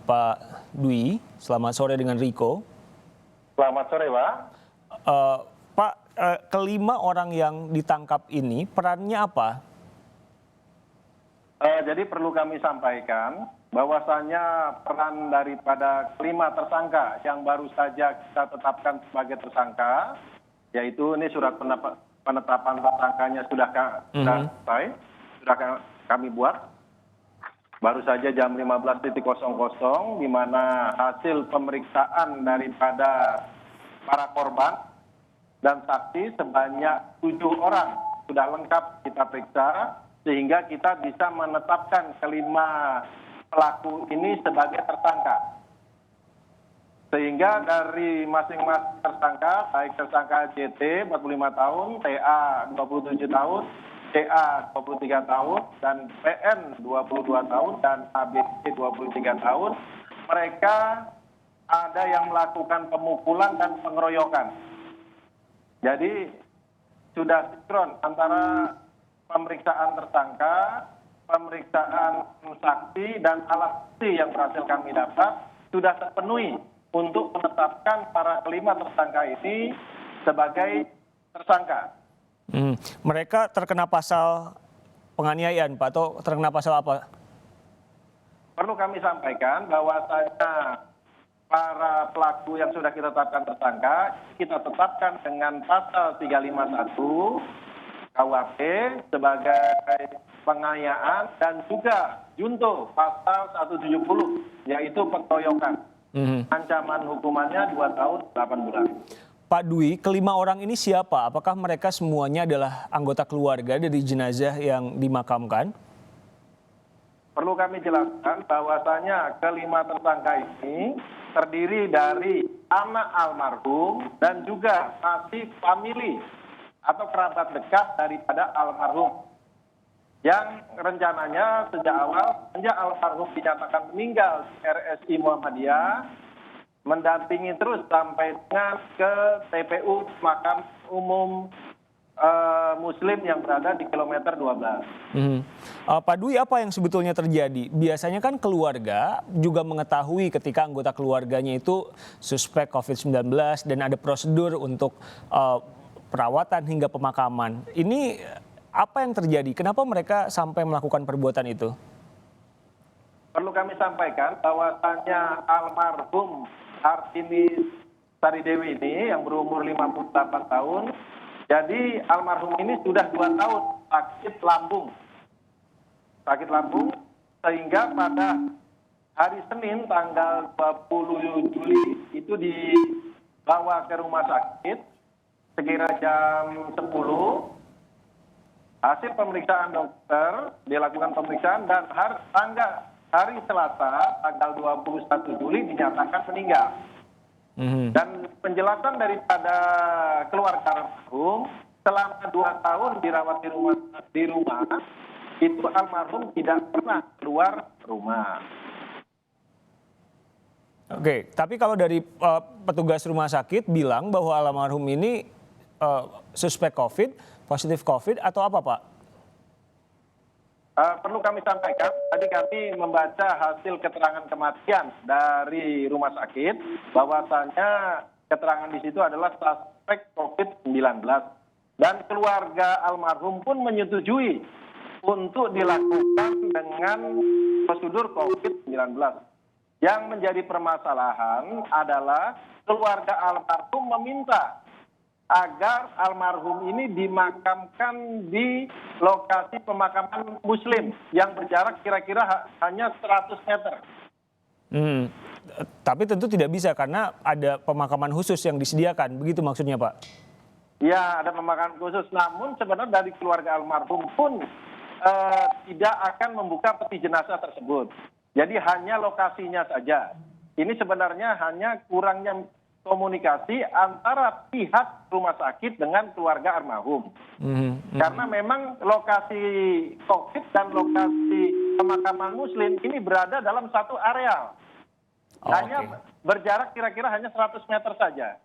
Pak Dwi. Selamat sore dengan Riko. Selamat sore, Pak. Pak, kelima orang yang ditangkap ini perannya apa? Jadi perlu kami sampaikan bahwasannya peran daripada kelima tersangka yang baru saja kita tetapkan sebagai tersangka, yaitu ini surat penetapan tersangkanya sudah selesai, sudah kami buat. Baru saja jam 15.00 di mana hasil pemeriksaan daripada para korban dan saksi sebanyak 7 orang sudah lengkap kita periksa, sehingga kita bisa menetapkan kelima pelaku ini sebagai tersangka. Sehingga dari masing-masing tersangka, baik tersangka JT 45 tahun, TA 27 tahun, CA 23 tahun, dan PN 22 tahun, dan ABC 23 tahun, mereka ada yang melakukan pemukulan dan pengeroyokan. Jadi sudah sinkron antara pemeriksaan tersangka, pemeriksaan saksi, dan alat bukti yang berhasil kami dapat sudah terpenuhi untuk menetapkan para kelima tersangka ini sebagai tersangka. Mereka terkena pasal penganiayaan, Pak, atau terkena pasal apa? Perlu kami sampaikan bahwasanya para pelaku yang sudah kita tetapkan tersangka, kita tetapkan dengan pasal 351 KUHP sebagai penganiayaan dan juga junto pasal 170 yaitu pengeroyokan. Ancaman hukumannya 2 tahun 8 bulan. Pak Dwi, kelima orang ini siapa? Apakah mereka semuanya adalah anggota keluarga dari jenazah yang dimakamkan? Perlu kami jelaskan bahwasanya kelima tersangka ini terdiri dari anak almarhum dan juga masih famili atau kerabat dekat daripada almarhum. Yang rencananya sejak almarhum dinyatakan meninggal di RSI Muhammadiyah, mendampingi terus sampai dengan ke TPU Makam Umum Muslim yang berada di kilometer 12. Pak Dwi, apa yang sebetulnya terjadi? Biasanya kan keluarga juga mengetahui ketika anggota keluarganya itu suspek COVID-19 dan ada prosedur untuk perawatan hingga pemakaman. Ini apa yang terjadi? Kenapa mereka sampai melakukan perbuatan itu? Perlu kami sampaikan bahwasannya almarhum Hartini Saridewi ini yang berumur 58 tahun, jadi almarhum ini sudah 2 tahun sakit lambung, sehingga pada hari Senin tanggal 20 Juli itu dibawa ke rumah sakit sekira jam 10. Hasil pemeriksaan dokter, dilakukan pemeriksaan, dan hari Selasa tanggal 21 Juli dinyatakan meninggal. Dan penjelasan daripada keluarga almarhum, selama 2 tahun dirawat di rumah itu almarhum tidak pernah keluar rumah. Oke, tapi kalau dari petugas rumah sakit bilang bahwa almarhum ini suspek COVID, positif COVID, atau apa, Pak? Perlu kami sampaikan, tadi kami membaca hasil keterangan kematian dari rumah sakit, bahwasannya keterangan di situ adalah suspek COVID-19. Dan keluarga almarhum pun menyetujui untuk dilakukan dengan prosedur COVID-19. Yang menjadi permasalahan adalah keluarga almarhum meminta agar almarhum ini dimakamkan di lokasi pemakaman Muslim yang berjarak kira-kira hanya 100 meter. Tapi tentu tidak bisa karena ada pemakaman khusus yang disediakan, begitu maksudnya, Pak? Ya, ada pemakaman khusus. Namun sebenarnya dari keluarga almarhum pun tidak akan membuka peti jenazah tersebut. Jadi hanya lokasinya saja. Ini sebenarnya hanya kurangnya komunikasi antara pihak rumah sakit dengan keluarga almarhum. Karena memang lokasi COVID dan lokasi pemakaman Muslim ini berada dalam satu areal. Hanya berjarak kira-kira hanya 100 meter saja.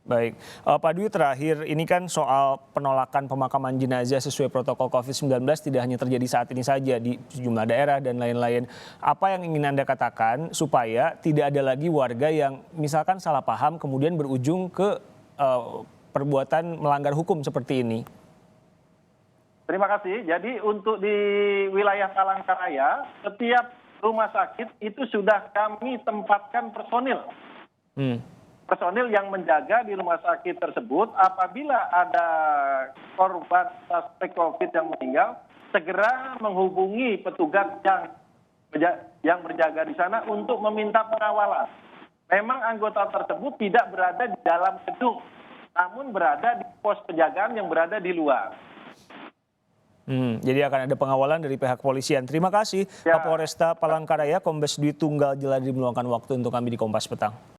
Baik, Pak Dwi terakhir ini kan soal penolakan pemakaman jenazah sesuai protokol COVID-19 tidak hanya terjadi saat ini saja di sejumlah daerah dan lain-lain. Apa yang ingin Anda katakan supaya tidak ada lagi warga yang misalkan salah paham kemudian berujung ke perbuatan melanggar hukum seperti ini? Terima kasih. Jadi untuk di wilayah Palangkaraya, setiap rumah sakit itu sudah kami tempatkan personil. Personil yang menjaga di rumah sakit tersebut apabila ada korban suspek COVID yang meninggal, segera menghubungi petugas yang berjaga di sana untuk meminta pengawalan. Memang anggota tersebut tidak berada di dalam gedung, namun berada di pos penjagaan yang berada di luar. Jadi akan ada pengawalan dari pihak kepolisian. Terima kasih Kapolresta Palangkaraya, Kombes Dwi Tunggal Jeladi meluangkan waktu untuk kami di Kompas Petang.